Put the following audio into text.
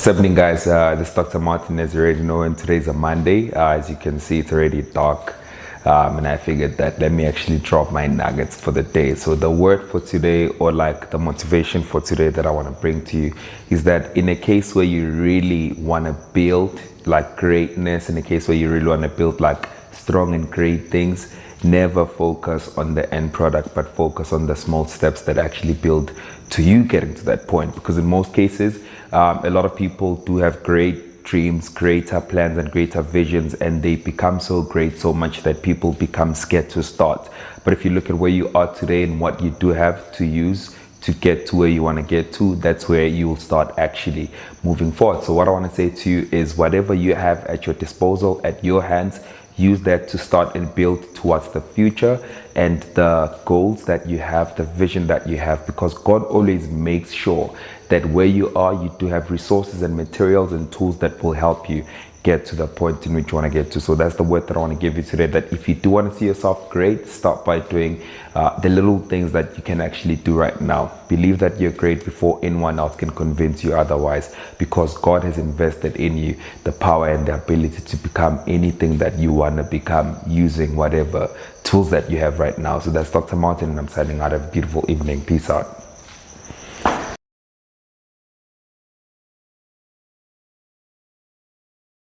What's happening, guys? This is Dr. Martin, as you already know, and today's a Monday. As you can see, it's already dark, and I figured that let me actually drop my nuggets for the day. So the word for today, or like the motivation for today that I want to bring to you, is that in a case where you really want to build like greatness, in a case where you really want to build like strong and great things, never focus on the end product, but focus on the small steps that actually build to you getting to that point. Because in most cases, a lot of people do have great dreams, greater plans, and greater visions, and they become so great so much that people become scared to start. But if you look at where you are today and what you do have to use to get to where you want to get to, that's where you will start actually moving forward. So what I want to say to you is, whatever you have at your disposal, at your hands, use that to start and build towards the future and the goals that you have, the vision that you have, because God always makes sure that where you are, you do have resources and materials and tools that will help you get to the point in which you want to get to. So that's the word that I want to give you today, that if you do want to see yourself great, start by doing the little things that you can actually do right now. Believe that you're great before anyone else can convince you otherwise, because God has invested in you the power and the ability to become anything that you want to become, using whatever tools that you have right now. So that's Dr. Martin, and I'm signing out. Have a beautiful evening. Peace out.